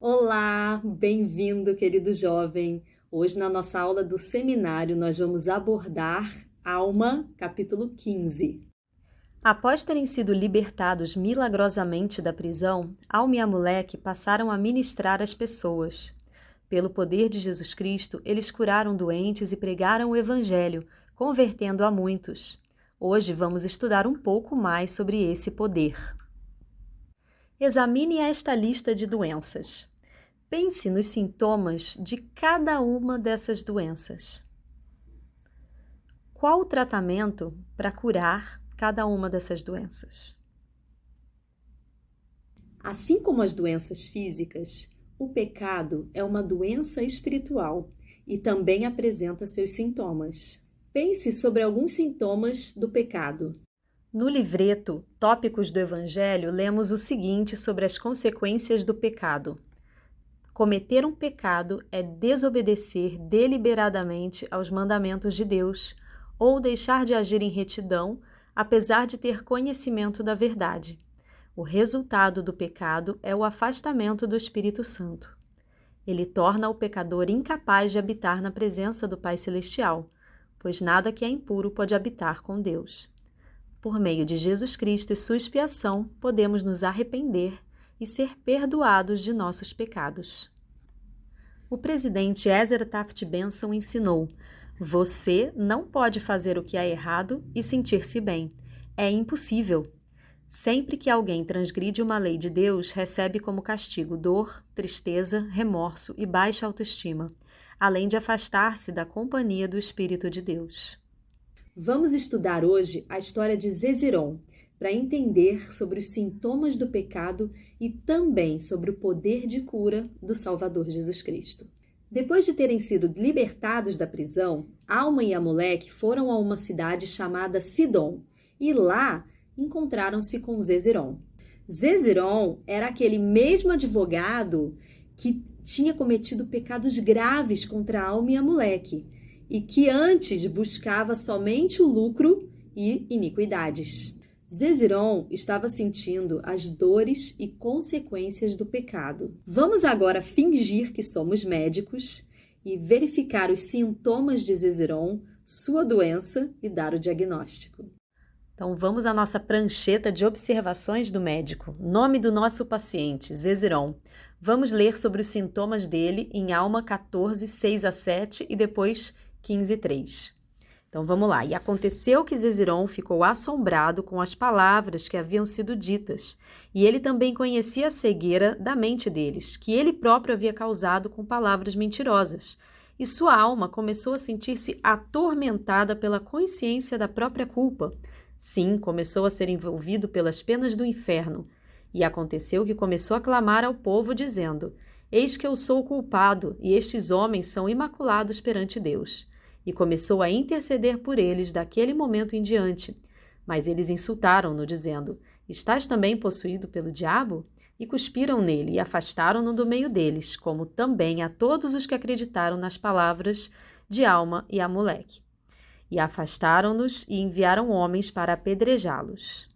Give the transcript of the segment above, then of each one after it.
Olá, bem-vindo, querido jovem. Hoje, na nossa aula do seminário, nós vamos abordar Alma, capítulo 15. Após terem sido libertados milagrosamente da prisão, Alma e Amaleque passaram a ministrar às pessoas. Pelo poder de Jesus Cristo, eles curaram doentes e pregaram o Evangelho, convertendo a muitos. Hoje vamos estudar um pouco mais sobre esse poder. Examine esta lista de doenças. Pense nos sintomas de cada uma dessas doenças. Qual o tratamento para curar cada uma dessas doenças? Assim como as doenças físicas, o pecado é uma doença espiritual e também apresenta seus sintomas. Pense sobre alguns sintomas do pecado. No livreto Tópicos do Evangelho, lemos o seguinte sobre as consequências do pecado. Cometer um pecado é desobedecer deliberadamente aos mandamentos de Deus ou deixar de agir em retidão, apesar de ter conhecimento da verdade. O resultado do pecado é o afastamento do Espírito Santo. Ele torna o pecador incapaz de habitar na presença do Pai Celestial, pois nada que é impuro pode habitar com Deus. Por meio de Jesus Cristo e sua expiação, podemos nos arrepender e ser perdoados de nossos pecados. O presidente Ezra Taft Benson ensinou: você não pode fazer o que é errado e sentir-se bem. É impossível. Sempre que alguém transgride uma lei de Deus, recebe como castigo dor, tristeza, remorso e baixa autoestima, além de afastar-se da companhia do Espírito de Deus. Vamos estudar hoje a história de Zeziron, para entender sobre os sintomas do pecado e também sobre o poder de cura do Salvador Jesus Cristo. Depois de terem sido libertados da prisão, Alma e Amaleque foram a uma cidade chamada Sidom e lá encontraram-se com Zeziron. Zeziron era aquele mesmo advogado que tinha cometido pecados graves contra Alma e Amaleque e que antes buscava somente o lucro e iniquidades. Zeziron estava sentindo as dores e consequências do pecado. Vamos agora fingir que somos médicos e verificar os sintomas de Zeziron, sua doença e dar o diagnóstico. Então vamos à nossa prancheta de observações do médico. Nome do nosso paciente, Zeziron. Vamos ler sobre os sintomas dele em Alma 14, 6 a 7 e depois 15, 3. Então vamos lá. E aconteceu que Zeziron ficou assombrado com as palavras que haviam sido ditas, e ele também conhecia a cegueira da mente deles, que ele próprio havia causado com palavras mentirosas. E sua alma começou a sentir-se atormentada pela consciência da própria culpa. Sim, começou a ser envolvido pelas penas do inferno. E aconteceu que começou a clamar ao povo, dizendo: Eis que eu sou o culpado, e estes homens são imaculados perante Deus. E começou a interceder por eles daquele momento em diante. Mas eles insultaram-no, dizendo: Estás também possuído pelo diabo? E cuspiram nele e afastaram-no do meio deles, como também a todos os que acreditaram nas palavras de Alma e Amaleque. E afastaram-nos e enviaram homens para apedrejá-los.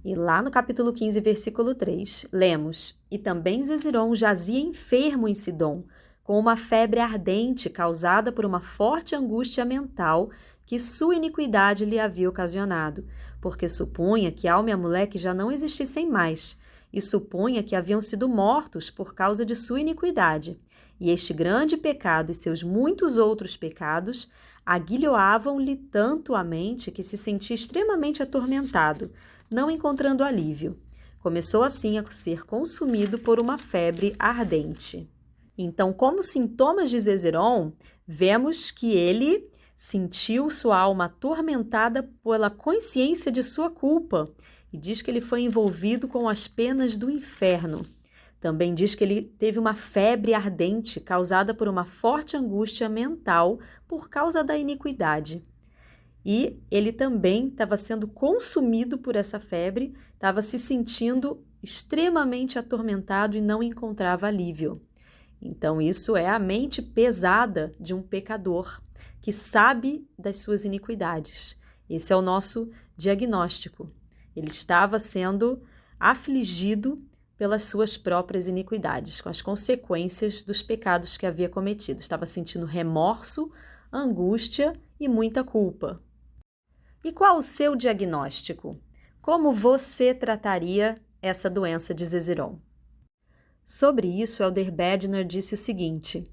E lá no capítulo 15, versículo 3, lemos: E também Zeziron jazia enfermo em Sidom, com uma febre ardente causada por uma forte angústia mental que sua iniquidade lhe havia ocasionado, porque supunha que Alma e Amaleque já não existissem mais, e supunha que haviam sido mortos por causa de sua iniquidade. E este grande pecado e seus muitos outros pecados aguilhoavam-lhe tanto a mente que se sentia extremamente atormentado, não encontrando alívio. Começou assim a ser consumido por uma febre ardente. Então, como sintomas de Zeziron, vemos que ele sentiu sua alma atormentada pela consciência de sua culpa e diz que ele foi envolvido com as penas do inferno. Também diz que ele teve uma febre ardente causada por uma forte angústia mental por causa da iniquidade. E ele também estava sendo consumido por essa febre, estava se sentindo extremamente atormentado e não encontrava alívio. Então, isso é a mente pesada de um pecador que sabe das suas iniquidades. Esse é o nosso diagnóstico. Ele estava sendo afligido pelas suas próprias iniquidades, com as consequências dos pecados que havia cometido. Estava sentindo remorso, angústia e muita culpa. E qual o seu diagnóstico? Como você trataria essa doença de Zezerom? Sobre isso, Elder Bednar disse o seguinte: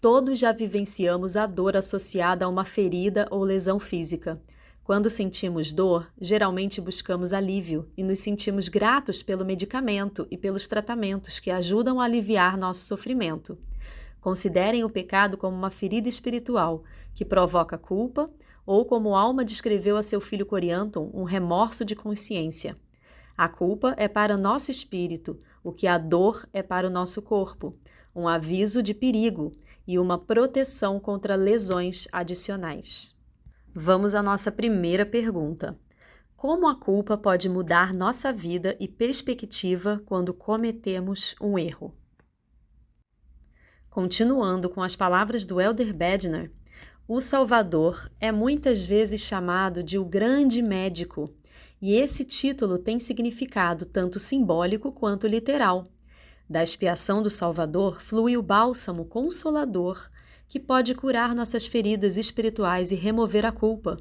todos já vivenciamos a dor associada a uma ferida ou lesão física. Quando sentimos dor, geralmente buscamos alívio e nos sentimos gratos pelo medicamento e pelos tratamentos que ajudam a aliviar nosso sofrimento. Considerem o pecado como uma ferida espiritual que provoca culpa, ou como Alma descreveu a seu filho Corianton, um remorso de consciência. A culpa é para o nosso espírito, o que a dor é para o nosso corpo, um aviso de perigo e uma proteção contra lesões adicionais. Vamos à nossa primeira pergunta. Como a culpa pode mudar nossa vida e perspectiva quando cometemos um erro? Continuando com as palavras do Elder Bednar, o Salvador é muitas vezes chamado de o grande médico, e esse título tem significado tanto simbólico quanto literal. Da expiação do Salvador flui o bálsamo consolador que pode curar nossas feridas espirituais e remover a culpa.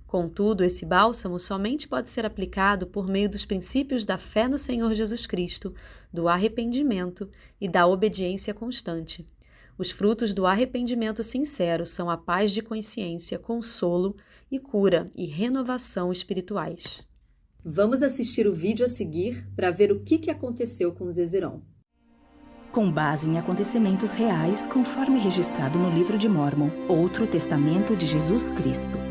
Contudo, esse bálsamo somente pode ser aplicado por meio dos princípios da fé no Senhor Jesus Cristo, do arrependimento e da obediência constante. Os frutos do arrependimento sincero são a paz de consciência, consolo e cura e renovação espirituais. Vamos assistir o vídeo a seguir para ver o que aconteceu com Zezerom. Com base em acontecimentos reais, conforme registrado no Livro de Mórmon, Outro Testamento de Jesus Cristo.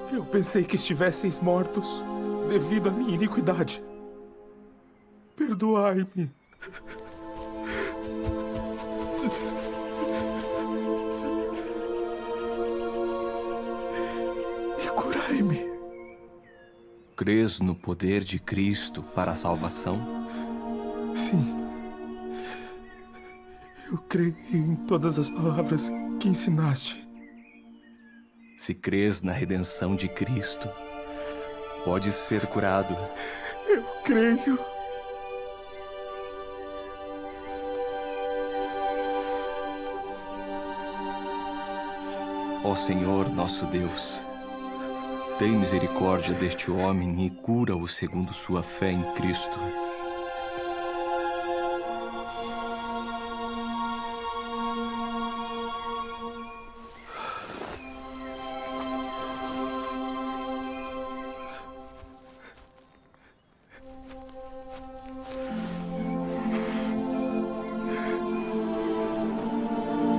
Eu pensei que estivesseis mortos devido à minha iniquidade. Perdoai-me. E curai-me. Crês no poder de Cristo para a salvação? Sim. Eu creio em todas as palavras que ensinaste. Se crês na redenção de Cristo, podes ser curado. Eu creio. Ó Senhor, nosso Deus, tem misericórdia deste homem e cura-o segundo sua fé em Cristo.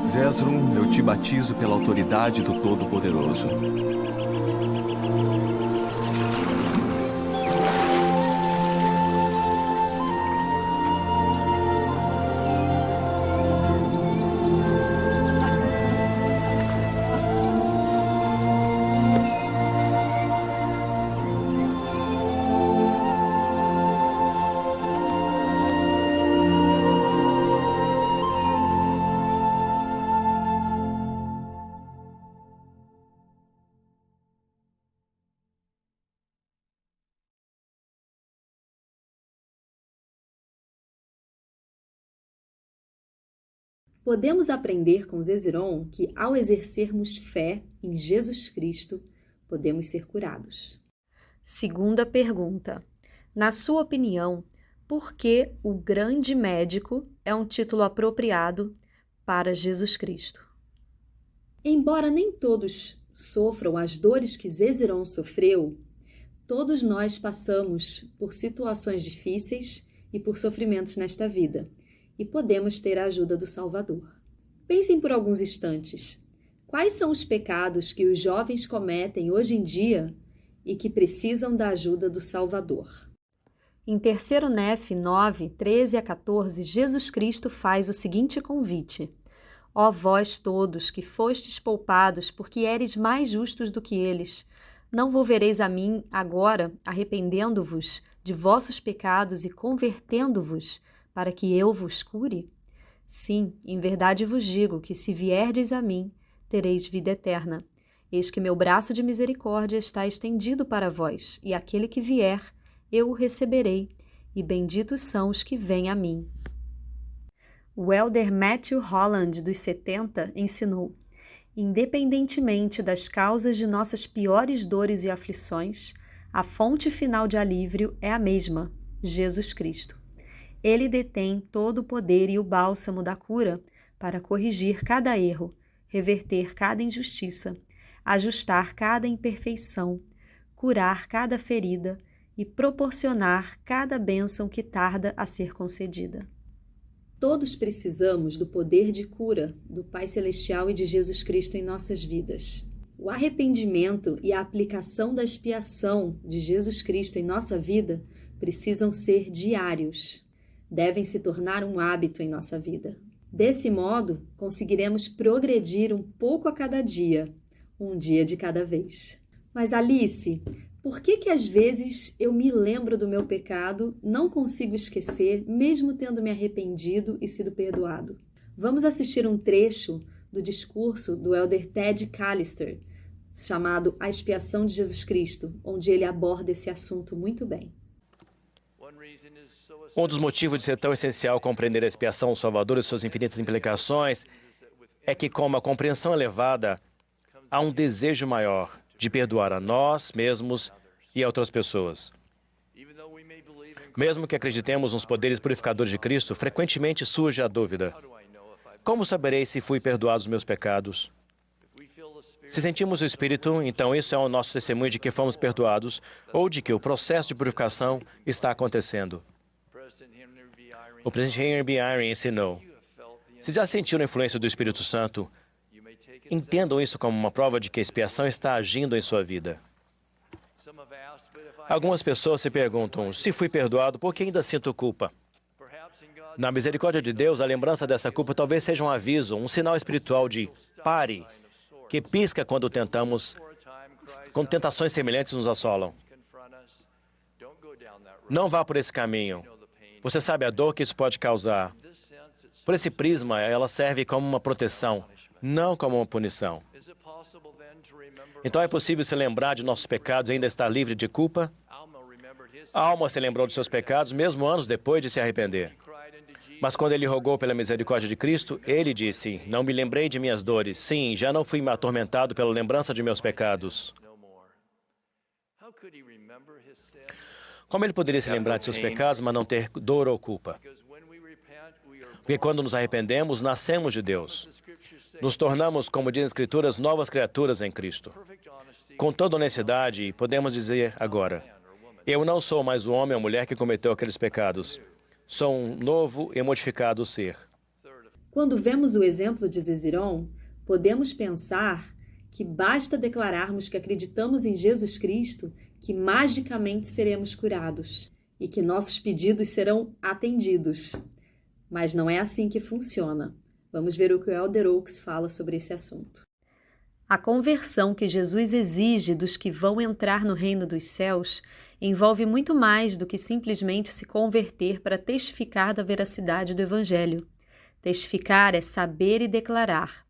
Zezrom, eu te batizo pela autoridade do Todo-Poderoso. Podemos aprender com Zezerom que, ao exercermos fé em Jesus Cristo, podemos ser curados. Segunda pergunta. Na sua opinião, por que o grande médico é um título apropriado para Jesus Cristo? Embora nem todos sofram as dores que Zezerom sofreu, todos nós passamos por situações difíceis e por sofrimentos nesta vida, e podemos ter a ajuda do Salvador. Pensem por alguns instantes. Quais são os pecados que os jovens cometem hoje em dia e que precisam da ajuda do Salvador? Em 3 Nef 9, 13 a 14, Jesus Cristo faz o seguinte convite: Ó vós todos que fostes poupados, porque eres mais justos do que eles, não volvereis a mim agora, arrependendo-vos de vossos pecados e convertendo-vos, para que eu vos cure? Sim, em verdade vos digo que se vierdes a mim, tereis vida eterna. Eis que meu braço de misericórdia está estendido para vós, e aquele que vier, eu o receberei, e benditos são os que vêm a mim. O elder Matthew Holland, dos 70, ensinou: independentemente das causas de nossas piores dores e aflições, a fonte final de alívio é a mesma, Jesus Cristo. Ele detém todo o poder e o bálsamo da cura para corrigir cada erro, reverter cada injustiça, ajustar cada imperfeição, curar cada ferida e proporcionar cada bênção que tarda a ser concedida. Todos precisamos do poder de cura do Pai Celestial e de Jesus Cristo em nossas vidas. O arrependimento e a aplicação da expiação de Jesus Cristo em nossa vida precisam ser diários. Devem se tornar um hábito em nossa vida. Desse modo, conseguiremos progredir um pouco a cada dia, um dia de cada vez. Mas Alice, por que às vezes eu me lembro do meu pecado, não consigo esquecer, mesmo tendo me arrependido e sido perdoado? Vamos assistir um trecho do discurso do elder Ted Callister, chamado A Expiação de Jesus Cristo, onde ele aborda esse assunto muito bem. Um dos motivos de ser tão essencial compreender a expiação do Salvador e suas infinitas implicações é que, com uma compreensão elevada, há um desejo maior de perdoar a nós mesmos e a outras pessoas. Mesmo que acreditemos nos poderes purificadores de Cristo, frequentemente surge a dúvida: como saberei se fui perdoado os meus pecados? Se sentimos o Espírito, então isso é o nosso testemunho de que fomos perdoados ou de que o processo de purificação está acontecendo. O presidente Henry B. Eyring ensinou: se já sentiram a influência do Espírito Santo, entendam isso como uma prova de que a expiação está agindo em sua vida. Algumas pessoas se perguntam: se fui perdoado, por que ainda sinto culpa? Na misericórdia de Deus, a lembrança dessa culpa talvez seja um aviso, um sinal espiritual de pare, que pisca quando tentações semelhantes nos assolam. Não vá por esse caminho. Você sabe a dor que isso pode causar. Por esse prisma, ela serve como uma proteção, não como uma punição. Então é possível se lembrar de nossos pecados e ainda estar livre de culpa? Alma se lembrou de seus pecados mesmo anos depois de se arrepender. Mas quando ele rogou pela misericórdia de Cristo, ele disse: não me lembrei de minhas dores. Sim, já não fui atormentado pela lembrança de meus pecados. Como ele poderia se lembrar de seus pecados, mas não ter dor ou culpa? Porque quando nos arrependemos, nascemos de Deus. Nos tornamos, como dizem as Escrituras, novas criaturas em Cristo. Com toda honestidade, podemos dizer agora: eu não sou mais o homem ou a mulher que cometeu aqueles pecados. Sou um novo e modificado ser. Quando vemos o exemplo de Zeziron, podemos pensar que basta declararmos que acreditamos em Jesus Cristo que magicamente seremos curados e que nossos pedidos serão atendidos. Mas não é assim que funciona. Vamos ver o que o elder Oaks fala sobre esse assunto. A conversão que Jesus exige dos que vão entrar no reino dos céus envolve muito mais do que simplesmente se converter para testificar da veracidade do Evangelho. Testificar é saber e declarar.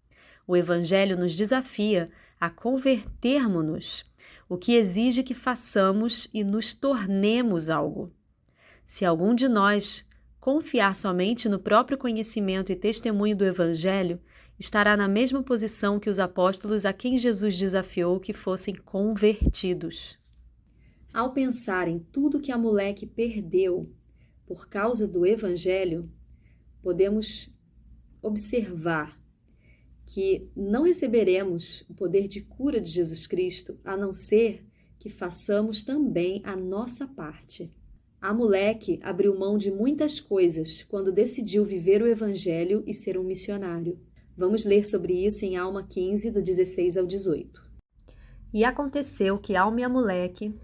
O Evangelho nos desafia a convertermos-nos, o que exige que façamos e nos tornemos algo. Se algum de nós confiar somente no próprio conhecimento e testemunho do Evangelho, estará na mesma posição que os apóstolos a quem Jesus desafiou que fossem convertidos. Ao pensar em tudo que a moleque perdeu por causa do Evangelho, podemos observar que não receberemos o poder de cura de Jesus Cristo, a não ser que façamos também a nossa parte. A moleque abriu mão de muitas coisas quando decidiu viver o Evangelho e ser um missionário. Vamos ler sobre isso em Alma 15, do 16 ao 18. E aconteceu que Alma e Amuleque,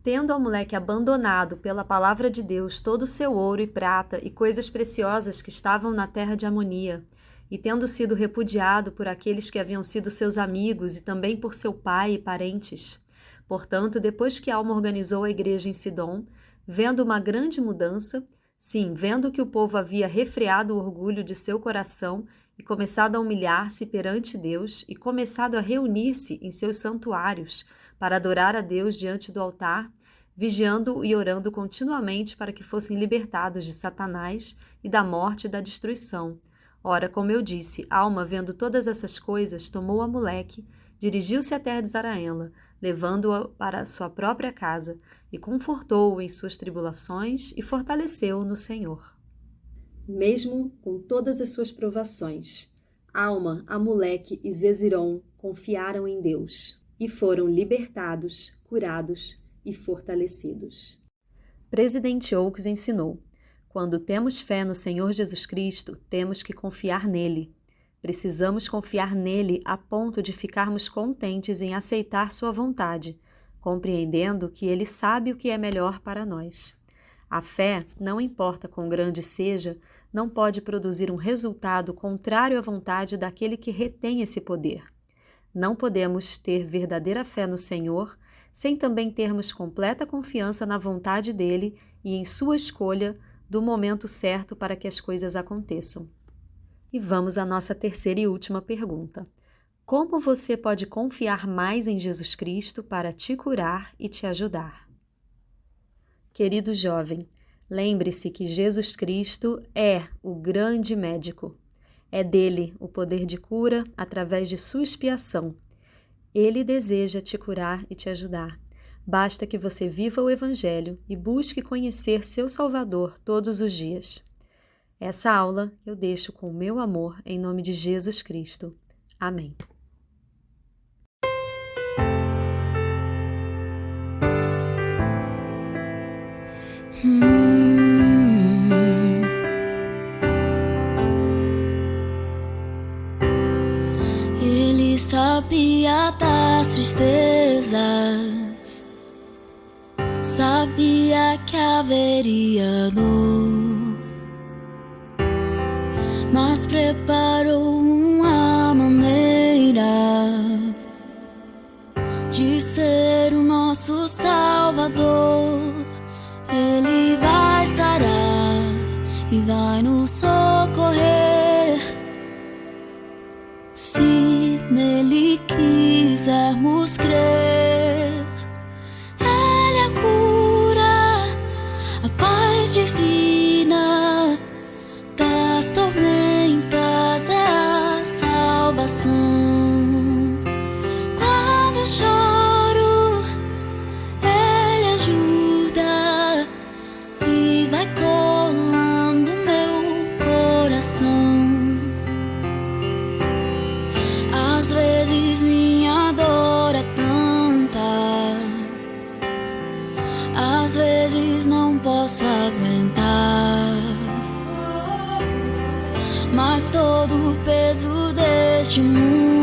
tendo Amuleque abandonado pela palavra de Deus todo o seu ouro e prata e coisas preciosas que estavam na terra de Amonia, e tendo sido repudiado por aqueles que haviam sido seus amigos e também por seu pai e parentes, portanto, depois que Alma organizou a igreja em Sidom, vendo uma grande mudança, sim, vendo que o povo havia refreado o orgulho de seu coração e começado a humilhar-se perante Deus e começado a reunir-se em seus santuários para adorar a Deus diante do altar, vigiando e orando continuamente para que fossem libertados de Satanás e da morte e da destruição. Ora, como eu disse, Alma, vendo todas essas coisas, tomou Amuleque, dirigiu-se à terra de Zaraenla, levando-a para sua própria casa, e confortou-o em suas tribulações e fortaleceu-o no Senhor. Mesmo com todas as suas provações, Alma, Amuleque e Zeziron confiaram em Deus e foram libertados, curados e fortalecidos. Presidente Oaks ensinou: quando temos fé no Senhor Jesus Cristo, temos que confiar nele. Precisamos confiar nele a ponto de ficarmos contentes em aceitar sua vontade, compreendendo que ele sabe o que é melhor para nós. A fé, não importa quão grande seja, não pode produzir um resultado contrário à vontade daquele que retém esse poder. Não podemos ter verdadeira fé no Senhor sem também termos completa confiança na vontade dele e em sua escolha do momento certo para que as coisas aconteçam. E vamos à nossa terceira e última pergunta. Como você pode confiar mais em Jesus Cristo para te curar e te ajudar? Querido jovem, lembre-se que Jesus Cristo é o grande médico. É dele o poder de cura através de sua expiação. Ele deseja te curar e te ajudar. Basta que você viva o Evangelho e busque conhecer seu Salvador todos os dias. Essa aula eu deixo com o meu amor em nome de Jesus Cristo. Amém. Ele sabia das tristezas, sabia que haveria dor, mas preparou uma maneira de ser o nosso Salvador. Ele vai sarar e vai nos socorrer, se nele quisermos crer. Ele é a cura, a paz divina das tormentas, é a salvação. Quando choro, ele ajuda e vai colando meu coração. Às vezes minha dor é tanta, às vezes não posso aguentar, mas todo o peso deste mundo